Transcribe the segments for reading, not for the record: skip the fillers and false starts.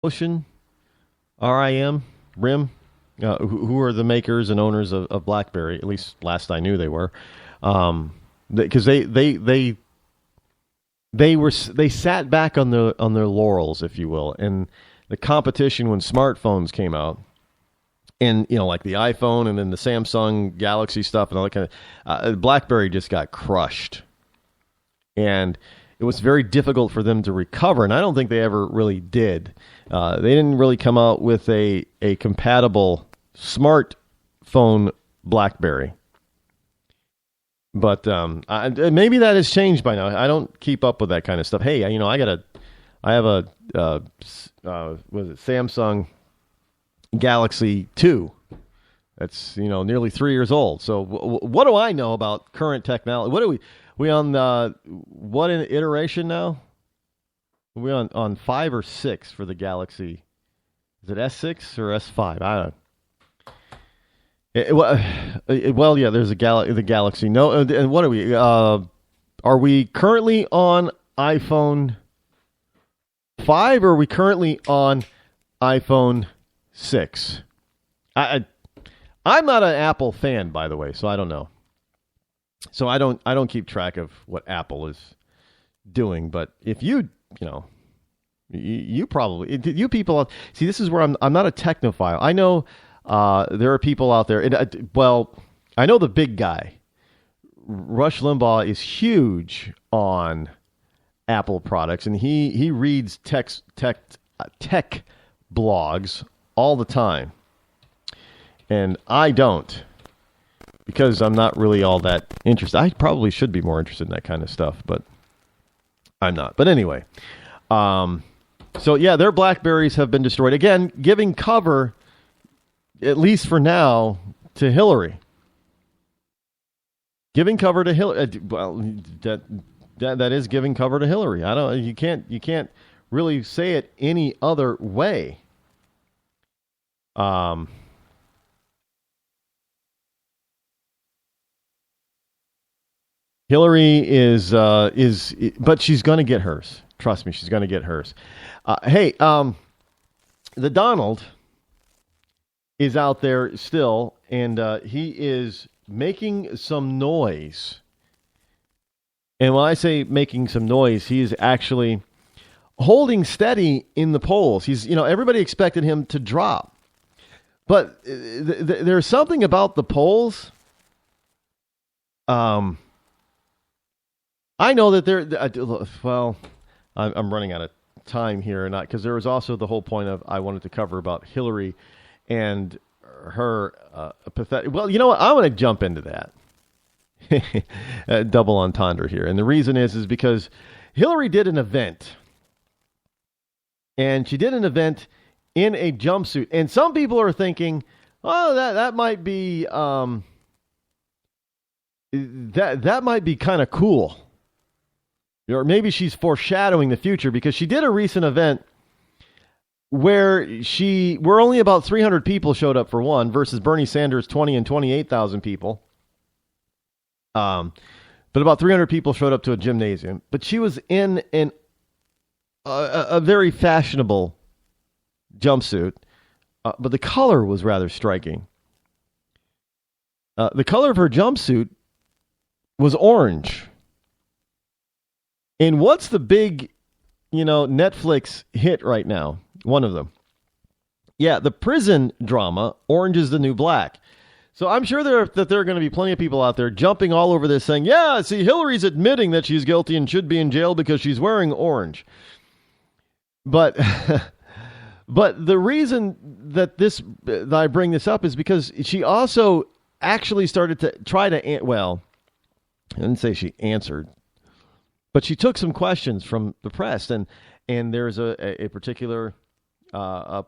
Ocean, RIM, who are the makers and owners of BlackBerry? At least last I knew they were, because they sat back on their laurels, if you will, and the competition when smartphones came out, and like the iPhone and then the Samsung Galaxy stuff and all that kind of BlackBerry just got crushed, and it was very difficult for them to recover, and I don't think they ever really did. They didn't really come out with a compatible smartphone BlackBerry. But maybe that has changed by now. I don't keep up with that kind of stuff. Hey, I have a was it Samsung Galaxy 2. That's nearly 3 years old. So what do I know about current technology? What are we on what in iteration now? Are we on 5 or 6 for the Galaxy? Is it S6 or S5? I don't know. Well, yeah, there's the Galaxy. No, and what are we? Are we currently on iPhone 5 or are we currently on iPhone 6? I'm not an Apple fan, by the way, so I don't know. So I don't keep track of what Apple is doing. But if you probably, you people, see, this is where I'm not a technophile. I know there are people out there. I know the big guy, Rush Limbaugh, is huge on Apple products, and he reads tech blogs all the time, and I don't, because I'm not really all that interested. I probably should be more interested in that kind of stuff, but I'm not. But anyway, so yeah, their BlackBerries have been destroyed again, giving cover, at least for now, to Hillary. Giving cover to Hillary. Well, that is giving cover to Hillary. You can't really say it any other way. Hillary is, but she's going to get hers. Trust me, she's going to get hers. Hey, the Donald is out there still, and he is making some noise. And when I say making some noise, he is actually holding steady in the polls. He's, everybody expected him to drop. But there's something about the polls. I know that I'm running out of time here, not because there was also the whole point of I wanted to cover about Hillary and her pathetic. Well, you know what? I want to jump into that. Double entendre here, and the reason is because Hillary did an event, and she did an event in a jumpsuit, and some people are thinking, oh, that might be that might be kind of cool. Or maybe she's foreshadowing the future, because she did a recent event where only about 300 people showed up for one, versus Bernie Sanders 20 and 28,000 people. But about 300 people showed up to a gymnasium. But she was in a very fashionable jumpsuit, but the color was rather striking. The color of her jumpsuit was orange. And what's the big, Netflix hit right now? One of them. Yeah, the prison drama, Orange is the New Black. So I'm sure there are going to be plenty of people out there jumping all over this saying, yeah, see, Hillary's admitting that she's guilty and should be in jail because she's wearing orange. But but the reason that I bring this up is because she also actually started to try to, I didn't say she answered, but she took some questions from the press, and there's a particular a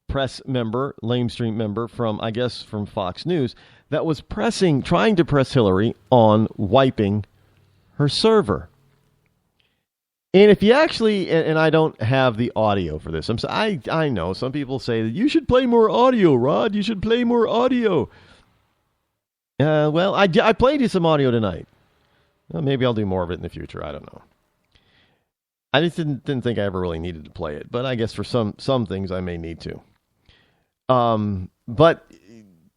press member, lamestream member from Fox News, that was trying to press Hillary on wiping her server. And if you actually, and I don't have the audio for this, I know some people say that you should play more audio, Rod. You should play more audio. I played you some audio tonight. Well, maybe I'll do more of it in the future. I don't know. I just didn't think I ever really needed to play it, but I guess for some things I may need to. But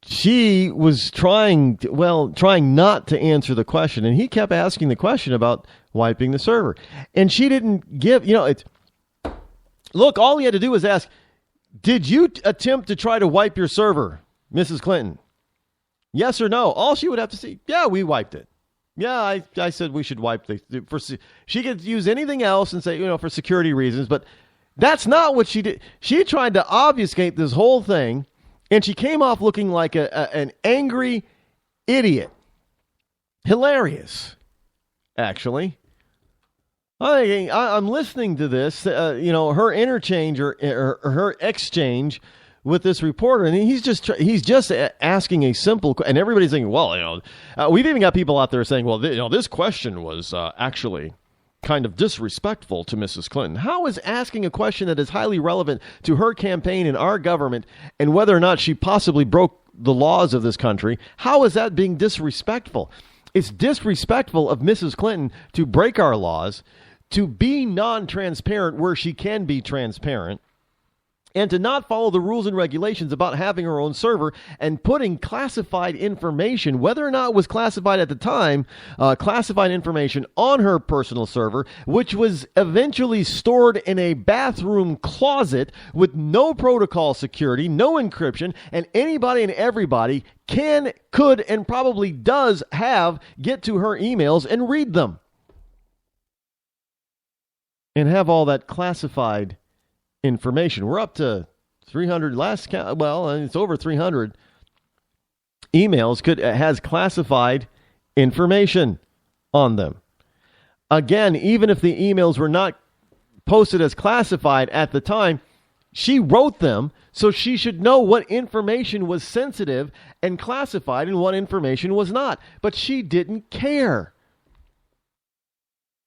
she was trying not to answer the question, and he kept asking the question about wiping the server, and she didn't give. Look, all he had to do was ask, "Did you attempt to try to wipe your server, Mrs. Clinton? Yes or no?" All she would have to say, "Yeah, we wiped it. Yeah, I said we should wipe she could use anything else and say, for security reasons, but that's not what she did. She tried to obfuscate this whole thing, and she came off looking like an angry idiot. Hilarious, actually. I'm listening to this, her interchange or her exchange with this reporter, and he's just asking a simple, and everybody's thinking, well, we've even got people out there saying, well, this question was actually kind of disrespectful to Mrs. Clinton. How is asking a question that is highly relevant to her campaign and our government and whether or not she possibly broke the laws of this country, how is that being disrespectful? It's disrespectful of Mrs. Clinton to break our laws, to be non-transparent where she can be transparent, and to not follow the rules and regulations about having her own server and putting classified information, whether or not it was classified at the time, classified information on her personal server, which was eventually stored in a bathroom closet with no protocol security, no encryption, and anybody and everybody could, and probably does get to her emails and read them. And have all that classified information. We're up to 300 last count. Well, it's over 300 emails has classified information on them. Again, even if the emails were not posted as classified at the time, she wrote them, so she should know what information was sensitive and classified and what information was not. But she didn't care.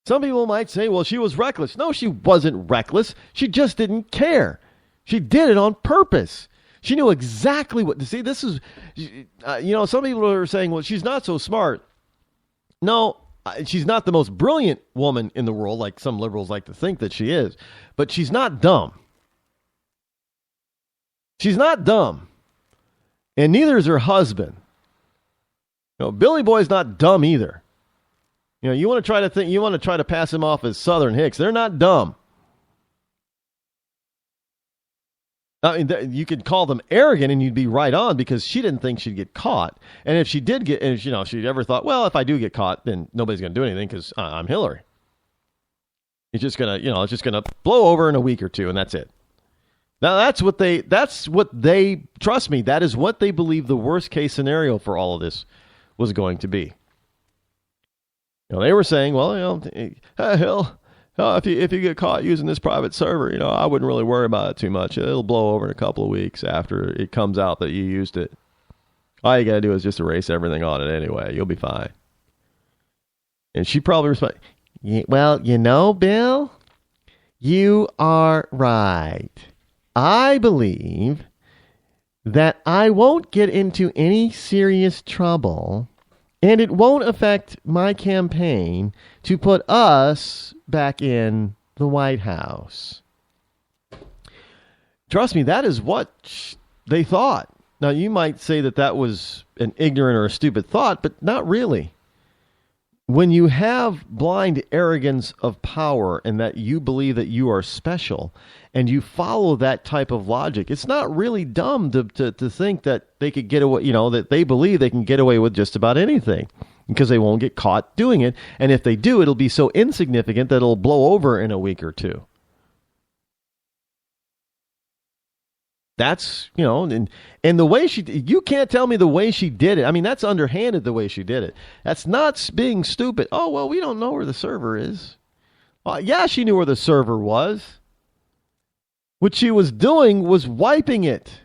Some people might say, well, she was reckless. No, she wasn't reckless. She just didn't care. She did it on purpose. She knew exactly what to see. This is, some people are saying, well, she's not so smart. No, she's not the most brilliant woman in the world, like some liberals like to think that she is. But she's not dumb. She's not dumb. And neither is her husband. Billy Boy's not dumb either. You want to try to pass him off as Southern Hicks. They're not dumb. I mean, you could call them arrogant and you'd be right on, because she didn't think she'd get caught. And if she did if she ever thought, well, if I do get caught, then nobody's going to do anything because I'm Hillary. It's just going to blow over in a week or two, and that's it. Now, that's what they, trust me, that is what they believe the worst case scenario for all of this was going to be. They were saying, well, if you get caught using this private server, I wouldn't really worry about it too much. It'll blow over in a couple of weeks after it comes out that you used it. All you got to do is just erase everything on it anyway. You'll be fine. And she probably responded, well, Bill, you are right. I believe that I won't get into any serious trouble, and it won't affect my campaign to put us back in the White House. Trust me, that is what they thought. Now, you might say that was an ignorant or a stupid thought, but not really. When you have blind arrogance of power and that you believe that you are special and you follow that type of logic, it's not really dumb to think that they could get away, that they believe they can get away with just about anything because they won't get caught doing it. And if they do, it'll be so insignificant that it'll blow over in a week or two. That's, and the way you can't tell me the way she did it. I mean, that's underhanded the way she did it. That's not being stupid. Oh, well, we don't know where the server is. Yeah, she knew where the server was. What she was doing was wiping it,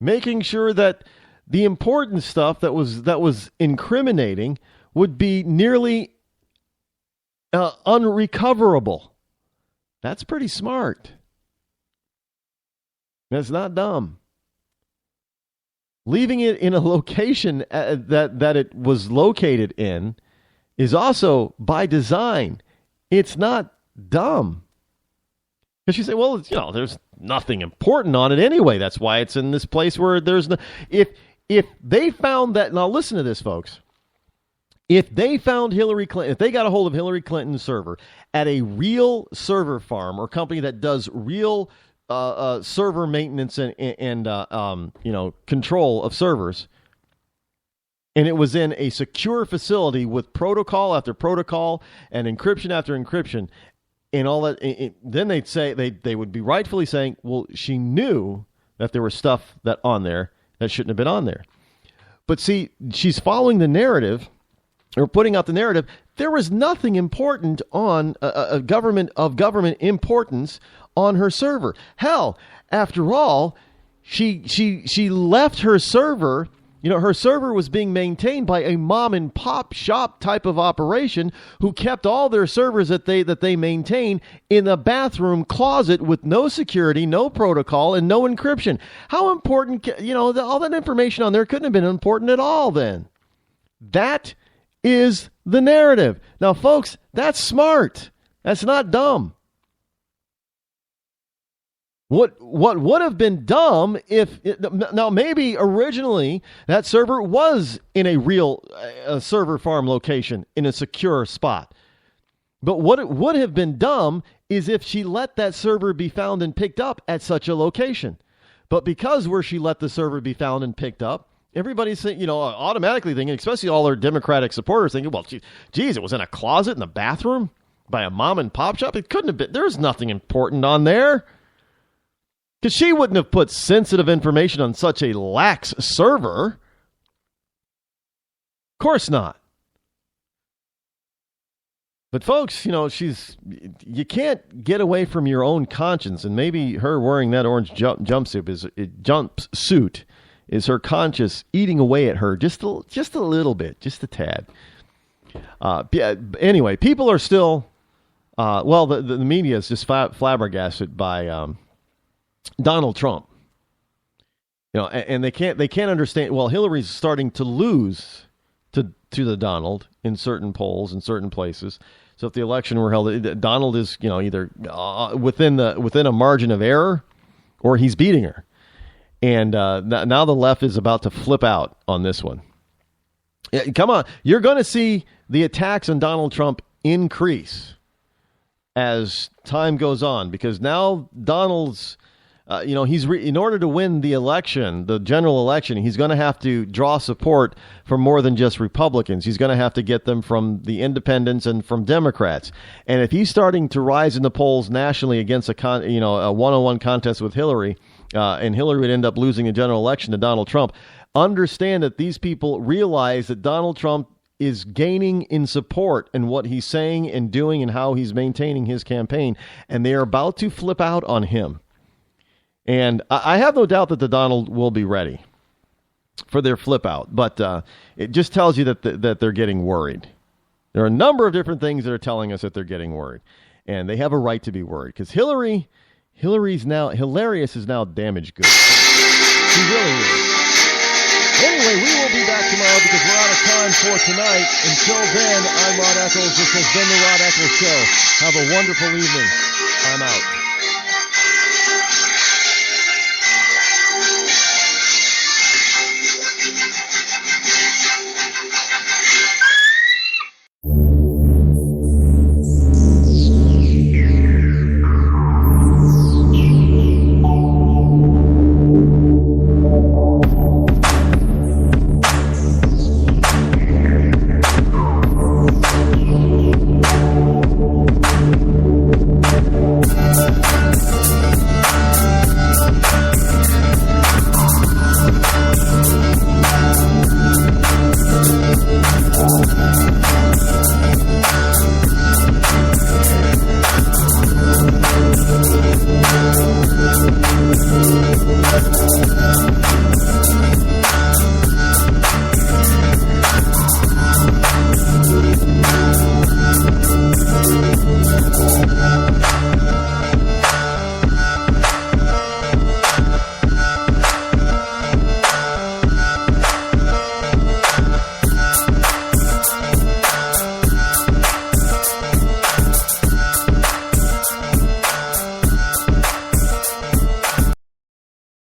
making sure that the important stuff that was incriminating would be nearly unrecoverable. That's pretty smart. That's not dumb. Leaving it in a location that it was located in is also by design. It's not dumb. Because you say, well, it's, there's nothing important on it anyway. That's why it's in this place where there's no. If they found that, now listen to this, folks. If they found Hillary Clinton, if they got a hold of Hillary Clinton's server at a real server farm or company that does real server maintenance and control of servers, and it was in a secure facility with protocol after protocol and encryption after encryption and all that, then they'd say they would be rightfully saying, well, she knew that there was stuff that on there that shouldn't have been on there. But see, she's following the narrative or putting out the narrative. There was nothing important on a government importance on her server. Hell, after all, she left her server. Her server was being maintained by a mom and pop shop type of operation who kept all their servers that they maintain in a bathroom closet with no security, no protocol, and no encryption. How important, all that information on there couldn't have been important at all then. That is the narrative. Now, folks, that's smart. That's not dumb. What would have been dumb now maybe originally that server was in a real server farm location in a secure spot. But what it would have been dumb is if she let that server be found and picked up at such a location. But because where she let the server be found and picked up, everybody's saying, automatically thinking, especially all her Democratic supporters thinking, well, geez, it was in a closet in the bathroom by a mom and pop shop. It couldn't have been. There's nothing important on there. Because she wouldn't have put sensitive information on such a lax server. Of course not. But folks, you can't get away from your own conscience. And maybe her wearing that orange jumpsuit is her conscience eating away at her just a little bit, just a tad. Anyway, people are still, the media is just flabbergasted by Donald Trump, and they can't understand. Well, Hillary's starting to lose to the Donald in certain polls in certain places. So if the election were held, Donald is either within a margin of error, or he's beating her. And now the left is about to flip out on this one. Come on, you're going to see the attacks on Donald Trump increase as time goes on, because now Donald's. In order to win the election, the general election, he's going to have to draw support from more than just Republicans. He's going to have to get them from the independents and from Democrats. And if he's starting to rise in the polls nationally against a one-on-one contest with Hillary, and Hillary would end up losing the general election to Donald Trump, understand that these people realize that Donald Trump is gaining in support in what he's saying and doing and how he's maintaining his campaign, and they are about to flip out on him. And I have no doubt that the Donald will be ready for their flip out, but it just tells you that they're getting worried. There are a number of different things that are telling us that they're getting worried, and they have a right to be worried, because Hilarious is now damaged goods. She really is. Anyway, we will be back tomorrow because we're out of time for tonight. Until then, I'm Rod Eccles. This has been the Rod Eccles Show. Have a wonderful evening. I'm out.